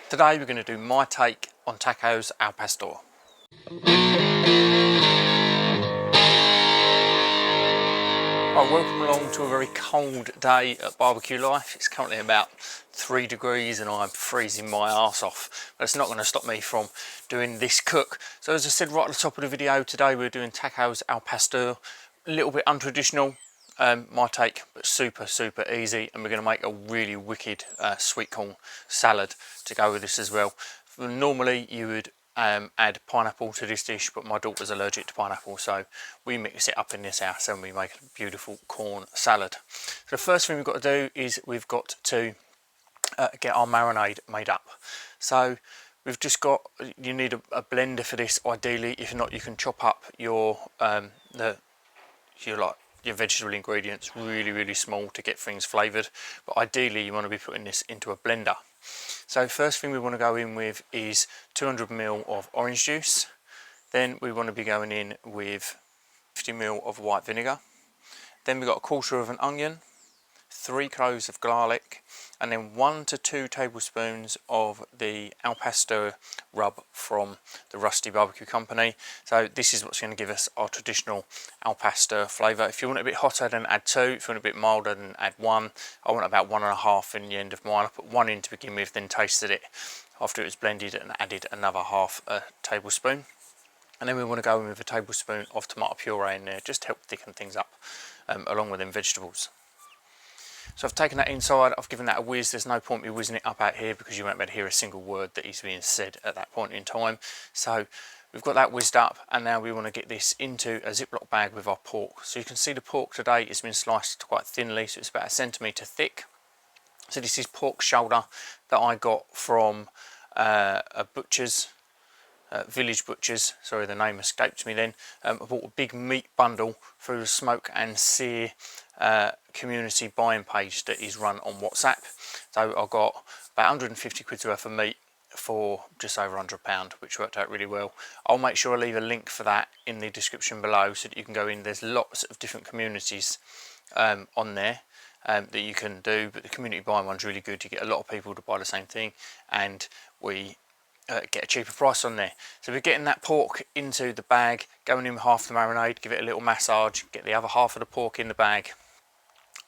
Today we're going to do my take on tacos al pastor. Right, welcome along to a very cold day at Barbecue Life. It's currently about 3 degrees and I'm freezing my arse off, but it's not going to stop me from doing this cook. So as I said right at the top of the video, today we're doing tacos al pastor, a little bit untraditional, my take, but super easy, and we're going to make a really wicked sweet corn salad to go with this as well. Normally you would add pineapple to this dish, but my daughter's allergic to pineapple, so we mix it up in this house and we make a beautiful corn salad. So the first thing we've got to do is we've got to get our marinade made up. So we've just got, you need a blender for this ideally. If not, you can chop up your your vegetable ingredients really small to get things flavoured, but ideally you want to be putting this into a blender. So first thing we want to go in with is 200 ml of orange juice. Then we want to be going in with 50 ml of white vinegar. Then we've got a quarter of an onion, 3 cloves of garlic, and then 1 to 2 tablespoons of the al pastor rub from the Rusty Barbecue Company. So this is what's going to give us our traditional al pastor flavour. If you want it a bit hotter, then add 2. If you want it a bit milder, then add 1. I want about 1.5 in the end of mine. I put 1 in to begin with, then tasted it after it was blended and added another half a tablespoon. And then we want to go in with a tablespoon of tomato puree in there, just to help thicken things up along with them vegetables. So I've taken that inside, I've given that a whiz. There's no point me whizzing it up out here because you won't be able to hear a single word that is being said at that point in time. So we've got that whizzed up, and now we want to get this into a Ziploc bag with our pork. So you can see the pork today has been sliced quite thinly, so it's about 1 centimetre thick. So this is pork shoulder that I got from a butcher's, Village Butchers, sorry the name escaped me then. I bought a big meat bundle through the Smoke and Sear community buying page that is run on WhatsApp. So I got about 150 quid's worth of meat for just over £100, which worked out really well. I'll make sure I leave a link for that in the description below so that you can go in. There's lots of different communities on there that you can do, but the community buying one's really good. You get a lot of people to buy the same thing, and we get a cheaper price on there. So we're getting that pork into the bag, going in with half the marinade, give it a little massage, get the other half of the pork in the bag,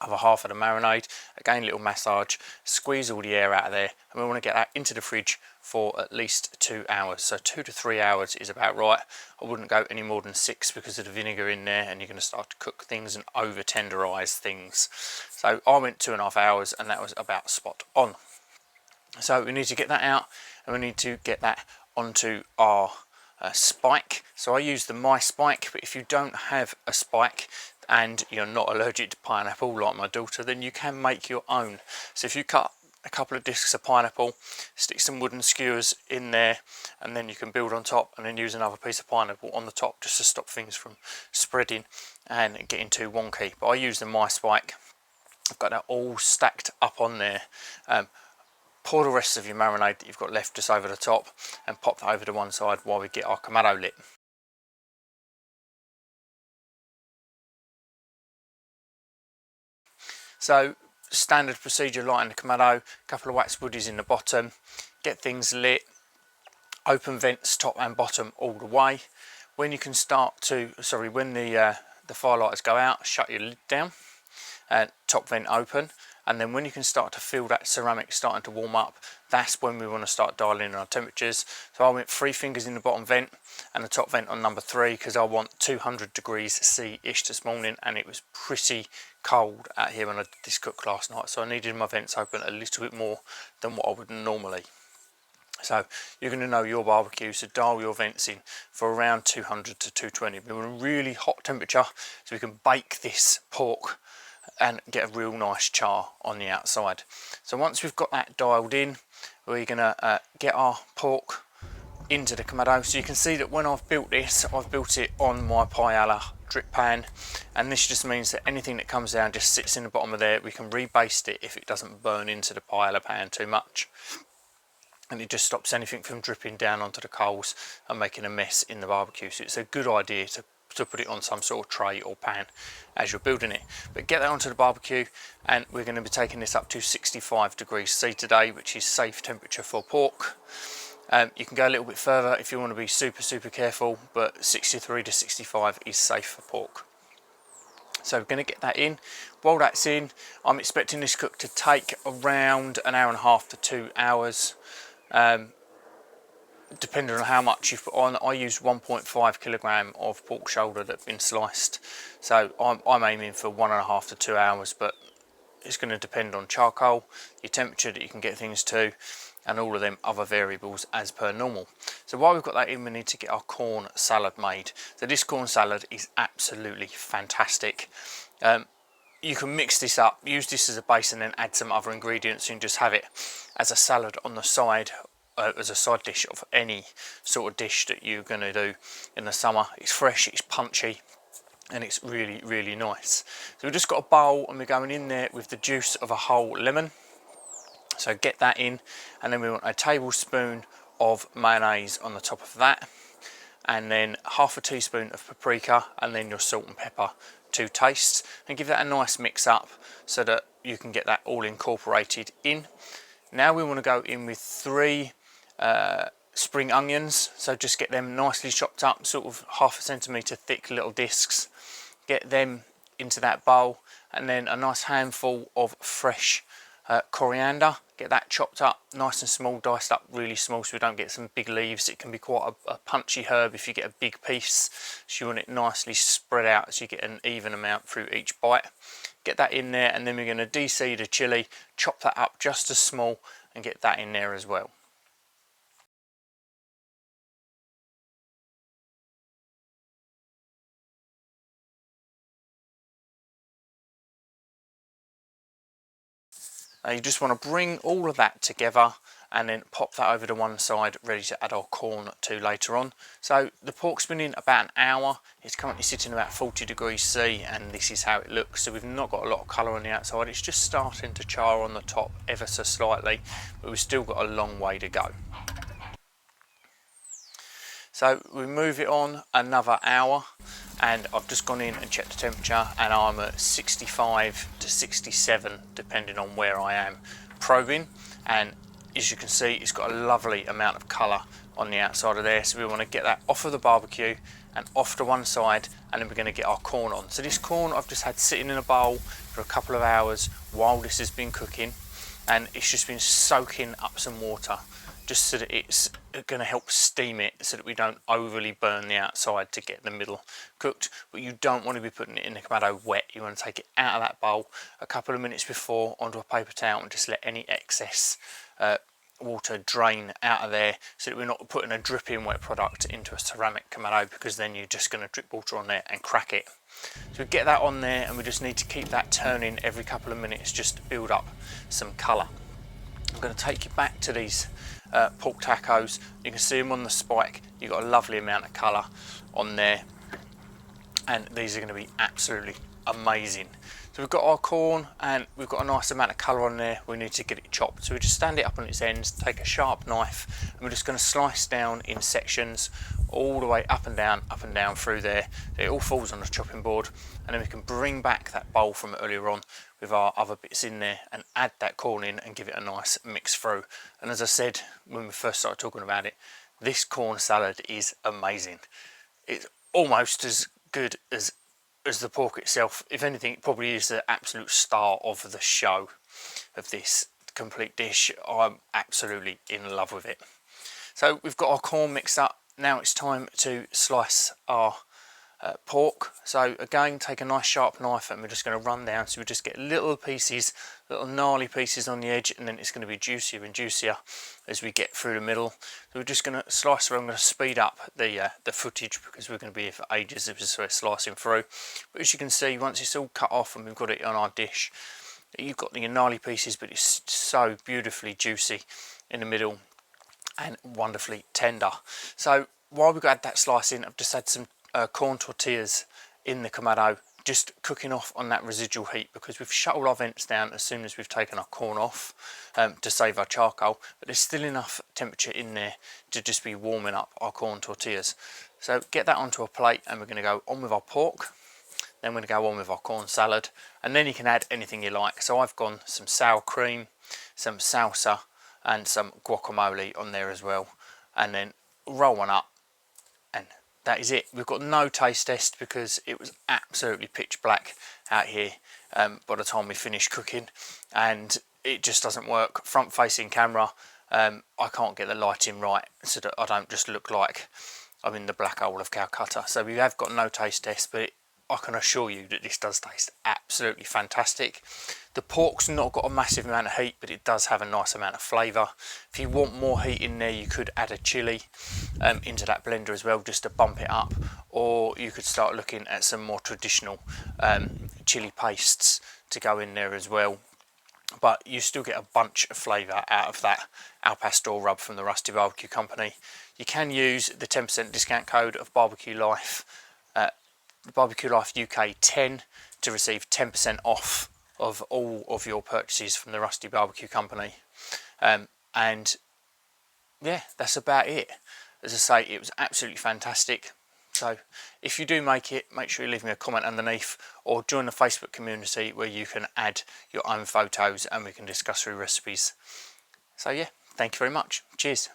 other half of the marinade, again a little massage, squeeze all the air out of there, and we want to get that into the fridge for at least 2 hours. So 2 to 3 hours is about right. I wouldn't go any more than 6 because of the vinegar in there, and you're going to start to cook things and over tenderize things. So I went 2.5 hours, and that was about spot on. So we need to get that out, and we need to get that onto our spike. So I use the My Spike, but if you don't have a spike and you're not allergic to pineapple like my daughter, then you can make your own. So if you cut a couple of discs of pineapple, stick some wooden skewers in there, and then you can build on top, and then use another piece of pineapple on the top just to stop things from spreading and getting too wonky. But I use the My Spike. I've got that all stacked up on there. Pour the rest of your marinade that you've got left just over the top and pop that over to one side while we get our Kamado lit. So standard procedure, lighting the Kamado, a couple of wax woodies in the bottom, get things lit, open vents top and bottom all the way. When you can start to, when the firelighters go out, shut your lid down and top vent open. And then when you can start to feel that ceramic starting to warm up, that's when we want to start dialing in our temperatures. So I went 3 fingers in the bottom vent and the top vent on number 3 because I want 200 degrees C-ish this morning, and it was pretty cold out here when I did this cook last night. So I needed my vents open a little bit more than what I would normally. So you're going to know your barbecue, so dial your vents in for around 200 to 220. We want a really hot temperature so we can bake this pork and get a real nice char on the outside. So once we've got that dialed in, we're going to get our pork into the Kamado. So you can see that when I've built this, I've built it on my paella drip pan, and this just means that anything that comes down just sits in the bottom of there. We can rebaste it if it doesn't burn into the paella pan too much, and it just stops anything from dripping down onto the coals and making a mess in the barbecue. So it's a good idea to to put it on some sort of tray or pan as you're building it. But get that onto the barbecue, and we're going to be taking this up to 65 degrees C today, which is safe temperature for pork. You can go a little bit further if you want to be super careful, but 63 to 65 is safe for pork. So we're going to get that in. While that's in, I'm expecting this cook to take around an hour and a half to 2 hours, depending on how much you've put on. I use 1.5 kilogram of pork shoulder that's been sliced, so I'm aiming for 1.5 to 2 hours, but it's going to depend on charcoal, your temperature that you can get things to, and all of them other variables as per normal. So while we've got that in, we need to get our corn salad made. So this corn salad is absolutely fantastic. You can mix this up, use this as a base, and then add some other ingredients and just have it as a salad on the side, as a side dish of any sort of dish that you're going to do in the summer. It's fresh, it's punchy, and it's really nice. So we've just got a bowl, and we're going in there with the juice of a whole lemon. So get that in, and then we want a tablespoon of mayonnaise on the top of that, and then half a teaspoon of paprika, and then your salt and pepper to taste, and give that a nice mix up so that you can get that all incorporated in. Now we want to go in with 3 spring onions, so just get them nicely chopped up, sort of 1/2 centimetre thick little discs. Get them into that bowl, and then a nice handful of fresh coriander. Get that chopped up nice and small, diced up really small so we don't get some big leaves. It can be quite a punchy herb if you get a big piece, so you want it nicely spread out so you get an even amount through each bite. Get that in there, and then we're going to de-seed a chilli, chop that up just as small, and get that in there as well. Now you just want to bring all of that together and then pop that over to one side, ready to add our corn to later on. So the pork's been in about an hour. It's currently sitting about 40 degrees C, and this is how it looks. So we've not got a lot of colour on the outside. It's just starting to char on the top ever so slightly, but we've still got a long way to go. So we move it on another hour, and I've just gone in and checked the temperature, and I'm at 65 to 67 depending on where I am probing, and as you can see it's got a lovely amount of colour on the outside of there. So we want to get that off of the barbecue and off to one side, and then we're going to get our corn on. So this corn I've just had sitting in a bowl for a couple of hours while this has been cooking, and it's just been soaking up some water just so that it's going to help steam it so that we don't overly burn the outside to get the middle cooked. But you don't want to be putting it in the Kamado wet. You want to take it out of that bowl a couple of minutes before onto a paper towel and just let any excess water drain out of there, so that we're not putting a dripping wet product into a ceramic Kamado, because then you're just going to drip water on there and crack it. So we get that on there, and we just need to keep that turning every couple of minutes just to build up some colour. I'm going to take you back to these pork tacos. You can see them on the spike. You've got a lovely amount of colour on there, and these are going to be absolutely amazing. So we've got our corn, and we've got a nice amount of colour on there. We need to get it chopped, so we just stand it up on its ends, take a sharp knife, and we're just going to slice down in sections all the way up and down through there. It all falls on the chopping board, and then we can bring back that bowl from earlier on with our other bits in there and add that corn in and give it a nice mix through. And as I said when we first started talking about it, this corn salad is amazing. It's almost as good as the pork itself. If anything, it probably is the absolute star of the show of this complete dish. I'm absolutely in love with it. So we've got our corn mixed up. Now it's time to slice our pork. So again, take a nice sharp knife, and we're just going to run down so we just get little pieces, little gnarly pieces on the edge, and then it's going to be juicier and juicier as we get through the middle. So we're just going to slice through. I'm going to speed up the footage because we're going to be here for ages as we're slicing through. But as you can see, once it's all cut off and we've got it on our dish, you've got the gnarly pieces, but it's so beautifully juicy in the middle and wonderfully tender. So while we've got that slice in, I've just had some corn tortillas in the Kamado just cooking off on that residual heat, because we've shut all our vents down as soon as we've taken our corn off to save our charcoal, but there's still enough temperature in there to just be warming up our corn tortillas. So get that onto a plate, and we're going to go on with our pork, then we're going to go on with our corn salad, and then you can add anything you like. So I've gone some sour cream, some salsa and some guacamole on there as well, and then roll one up, and that is it. We've got no taste test because it was absolutely pitch black out here by the time we finished cooking, and it just doesn't work. Front facing camera, I can't get the lighting right so that I don't just look like I'm in the black hole of Calcutta. So we have got no taste test, but I can assure you that this does taste absolutely fantastic. The pork's not got a massive amount of heat, but it does have a nice amount of flavour. If you want more heat in there, you could add a chilli into that blender as well, just to bump it up, or you could start looking at some more traditional chilli pastes to go in there as well. But you still get a bunch of flavour out of that al pastor rub from the Rusty Barbecue Company. You can use the 10% discount code of Barbecue Life UK 10 to receive 10% off of all of your purchases from the Rusty Barbecue Company. And yeah, that's about it. As I say, it was absolutely fantastic. So if you do make it, make sure you leave me a comment underneath, or join the Facebook community where you can add your own photos and we can discuss through recipes. So yeah, thank you very much. Cheers.